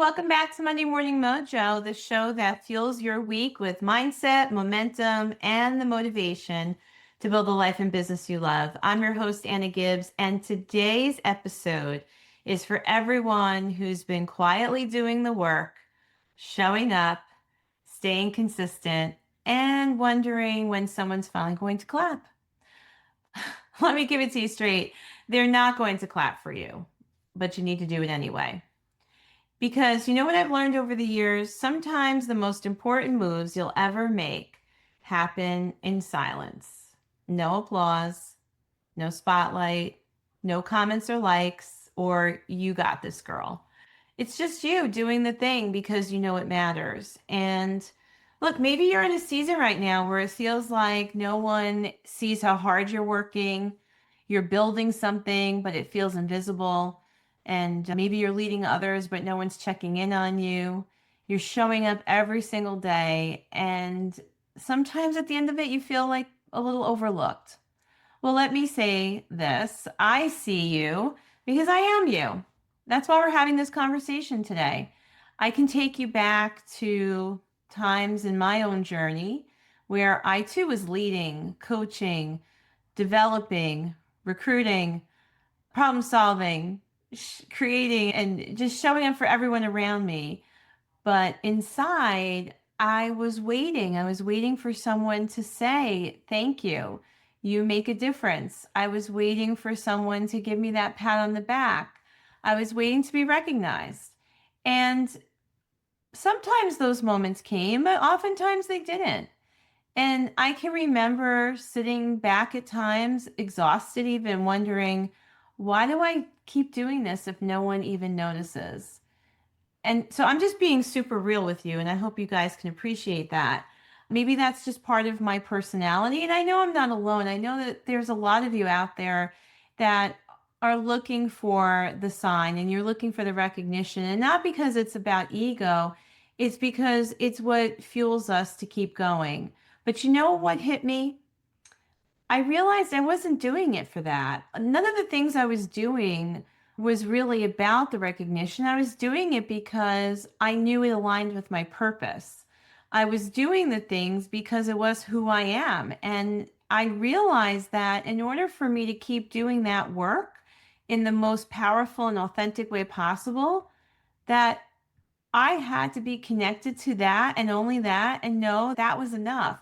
Welcome back to Monday Morning Mojo, the show that fuels your week with mindset, momentum, and the motivation to build the life and business you love. I'm your host, Anna Gibbs, and today's episode is for everyone who's been quietly doing the work, showing up, staying consistent, and wondering when someone's finally going to clap. Let me give it to you straight. They're not going to clap for you, but you need to do it anyway. Because you know what I've learned over the years? Sometimes the most important moves you'll ever make happen in silence. No applause, no spotlight, no comments or likes, or you got this girl. It's just you doing the thing because you know it matters. And look, maybe you're in a season right now where it feels like no one sees how hard you're working. You're building something, but it feels invisible. And maybe you're leading others, but no one's checking in on you. You're showing up every single day. And sometimes at the end of it, you feel like a little overlooked. Well, let me say this. I see you because I am you. That's why we're having this conversation today. I can take you back to times in my own journey where I too was leading, coaching, developing, recruiting, problem solving, creating, and just showing up for everyone around me. But inside, I was waiting. I was waiting for someone to say, thank you. You make a difference. I was waiting for someone to give me that pat on the back. I was waiting to be recognized. And sometimes those moments came, but oftentimes they didn't. And I can remember sitting back at times, exhausted, even wondering, why do I keep doing this if no one even notices? And so I'm just being super real with you, and I hope you guys can appreciate that. Maybe that's just part of my personality. And I know I'm not alone. I know that there's a lot of you out there that are looking for the sign and you're looking for the recognition. And not because it's about ego, it's because it's what fuels us to keep going. But you know what hit me? I realized I wasn't doing it for that. None of the things I was doing was really about the recognition. I was doing it because I knew it aligned with my purpose. I was doing the things because it was who I am. And I realized that in order for me to keep doing that work in the most powerful and authentic way possible, that I had to be connected to that and only that and know that was enough.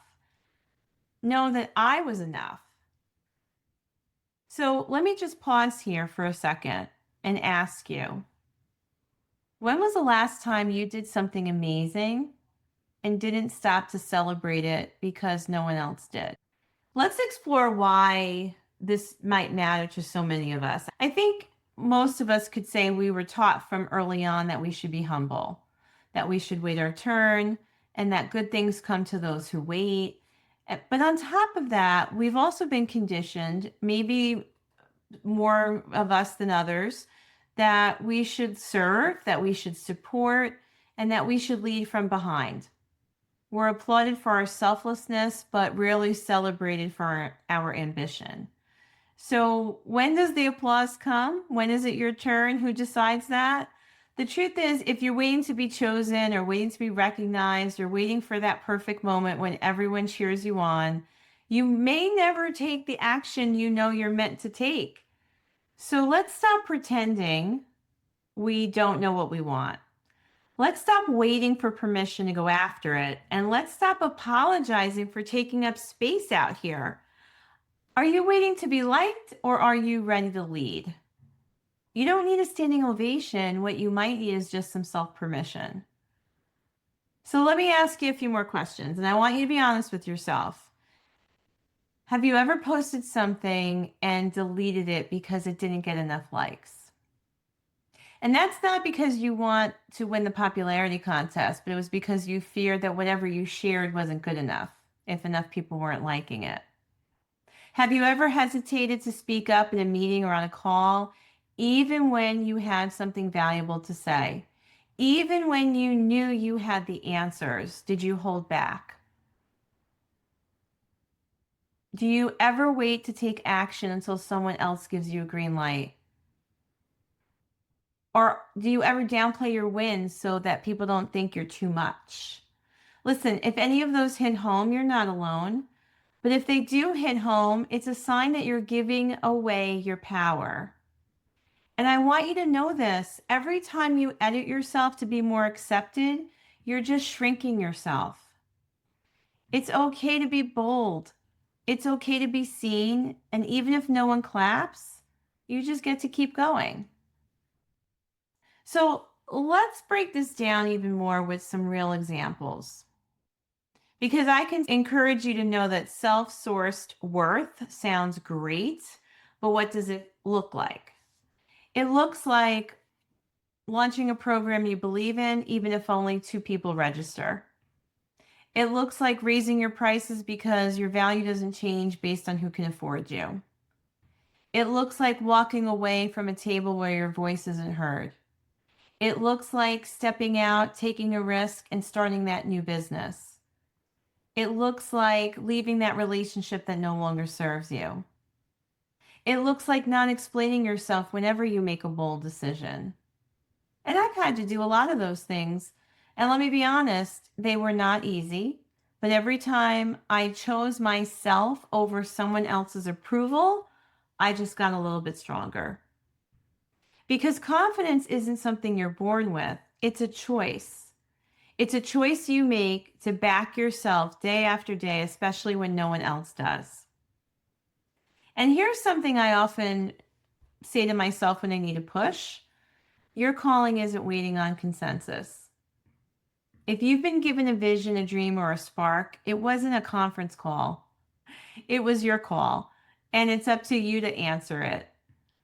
Know that I was enough. So let me just pause here for a second and ask you, when was the last time you did something amazing and didn't stop to celebrate it because no one else did? Let's explore why this might matter to so many of us. I think most of us could say we were taught from early on that we should be humble, that we should wait our turn, and that good things come to those who wait. But on top of that, we've also been conditioned, maybe more of us than others, that we should serve, that we should support, and that we should lead from behind. We're applauded for our selflessness, but rarely celebrated for our ambition. So, when does the applause come? When is it your turn? Who decides that? The truth is, if you're waiting to be chosen or waiting to be recognized or waiting for that perfect moment when everyone cheers you on, you may never take the action you know you're meant to take. So let's stop pretending we don't know what we want. Let's stop waiting for permission to go after it. And let's stop apologizing for taking up space out here. Are you waiting to be liked or are you ready to lead? You don't need a standing ovation. What you might need is just some self permission. So let me ask you a few more questions, and I want you to be honest with yourself. Have you ever posted something and deleted it because it didn't get enough likes? And that's not because you want to win the popularity contest, but it was because you feared that whatever you shared wasn't good enough if enough people weren't liking it. Have you ever hesitated to speak up in a meeting or on a call, even when you had something valuable to say? Even when you knew you had the answers, did you hold back? Do you ever wait to take action until someone else gives you a green light? Or do you ever downplay your wins so that people don't think you're too much? Listen, if any of those hit home, you're not alone. But if they do hit home, it's a sign that you're giving away your power. And I want you to know this. Every time you edit yourself to be more accepted, you're just shrinking yourself. It's okay to be bold. It's okay to be seen. And even if no one claps, you just get to keep going. So let's break this down even more with some real examples. Because I can encourage you to know that self-sourced worth sounds great, but what does it look like? It looks like launching a program you believe in, even if only 2 people register. It looks like raising your prices because your value doesn't change based on who can afford you. It looks like walking away from a table where your voice isn't heard. It looks like stepping out, taking a risk, and starting that new business. It looks like leaving that relationship that no longer serves you. It looks like not explaining yourself whenever you make a bold decision. And I've had to do a lot of those things. And let me be honest, they were not easy. But every time I chose myself over someone else's approval, I just got a little bit stronger. Because confidence isn't something you're born with, it's a choice. It's a choice you make to back yourself day after day, especially when no one else does. And here's something I often say to myself when I need a push. Your calling isn't waiting on consensus. If you've been given a vision, a dream, or a spark, it wasn't a conference call. It was your call, and it's up to you to answer it.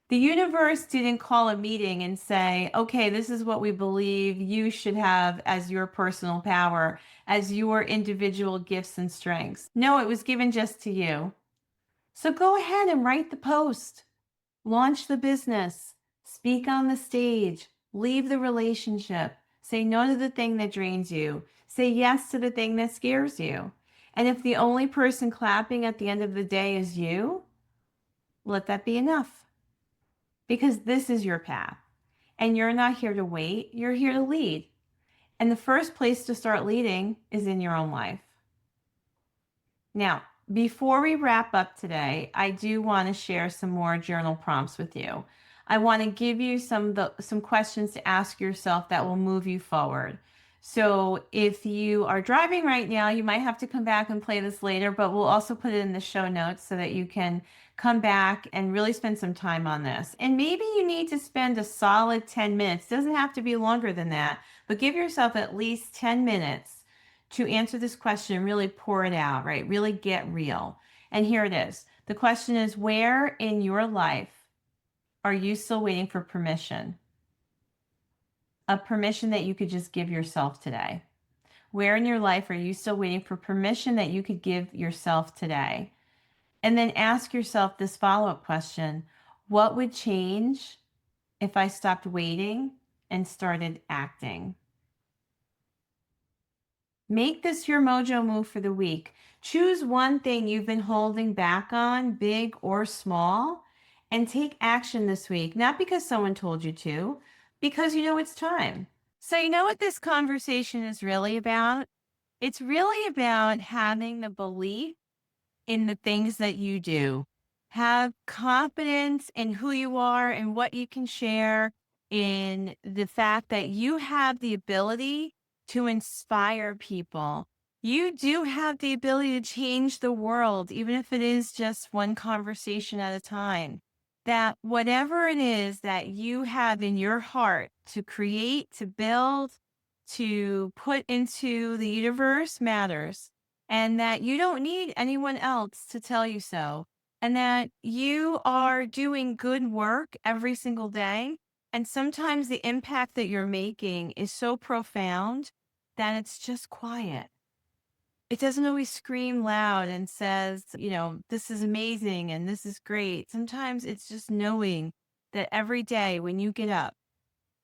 The universe didn't call a meeting and say, okay, this is what we believe you should have as your personal power, as your individual gifts and strengths. No, it was given just to you. So go ahead and write the post, launch the business, speak on the stage, leave the relationship, say no to the thing that drains you, say yes to the thing that scares you. And if the only person clapping at the end of the day is you, let that be enough. Because this is your path. And you're not here to wait, you're here to lead. And the first place to start leading is in your own life. Now, before we wrap up today, I do want to share some more journal prompts with you. I want to give you some questions to ask yourself that will move you forward. So if you are driving right now, you might have to come back and play this later, but we'll also put it in the show notes so that you can come back and really spend some time on this. And maybe you need to spend a solid 10 minutes. It doesn't have to be longer than that, but give yourself at least 10 minutes to answer this question, really pour it out, right? Really get real. And here it is. The question is, where in your life are you still waiting for permission? A permission that you could just give yourself today. Where in your life are you still waiting for permission that you could give yourself today? And then ask yourself this follow-up question. What would change if I stopped waiting and started acting? Make this your mojo move for the week. Choose one thing you've been holding back on, big or small, and take action this week. Not because someone told you to, because you know it's time. So, you know what this conversation is really about? It's really about having the belief in the things that you do. Have confidence in who you are and what you can share, in the fact that you have the ability to inspire people. You do have the ability to change the world, even if it is just one conversation at a time. That whatever it is that you have in your heart to create, to build, to put into the universe matters, and that you don't need anyone else to tell you so, and that you are doing good work every single day. And sometimes the impact that you're making is so profound that it's just quiet. It doesn't always scream loud and says, this is amazing and this is great. Sometimes it's just knowing that every day when you get up,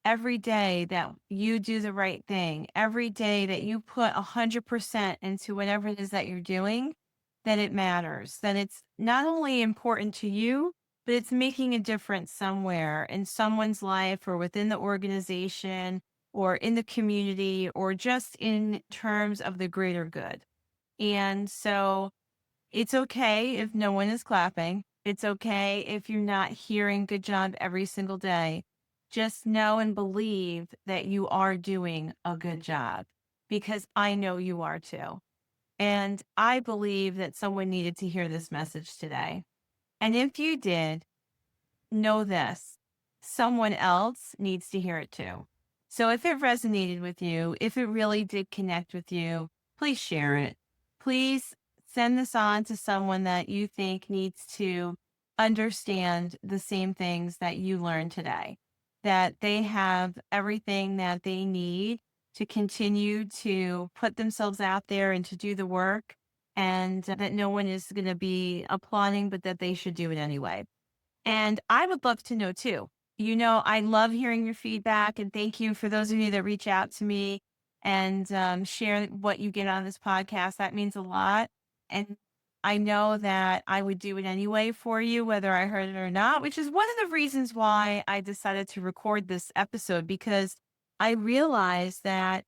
every day that you do the right thing, every day that you put 100% into whatever it is that you're doing, that it matters, that it's not only important to you, but it's making a difference somewhere in someone's life or within the organization or in the community or just in terms of the greater good. And so it's okay if no one is clapping. It's okay if you're not hearing good job every single day. Just know and believe that you are doing a good job because I know you are too. And I believe that someone needed to hear this message today. And if you did, know this, someone else needs to hear it too. So if it resonated with you, if it really did connect with you, please share it. Please send this on to someone that you think needs to understand the same things that you learned today, that they have everything that they need to continue to put themselves out there and to do the work, and that no one is going to be applauding, but that they should do it anyway. And I would love to know too. I love hearing your feedback, and thank you for those of you that reach out to me and share what you get on this podcast. That means a lot. And I know that I would do it anyway for you, whether I heard it or not, which is one of the reasons why I decided to record this episode because I realized that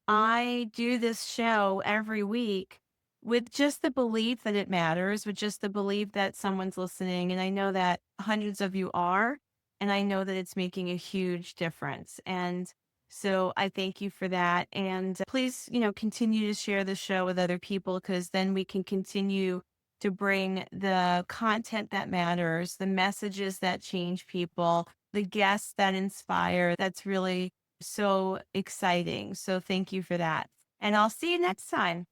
I do this show every week with just the belief that it matters, with just the belief that someone's listening. And I know that hundreds of you are, and I know that it's making a huge difference. And so I thank you for that. And please, continue to share the show with other people because then we can continue to bring the content that matters, the messages that change people, the guests that inspire. That's really so exciting. So thank you for that. And I'll see you next time.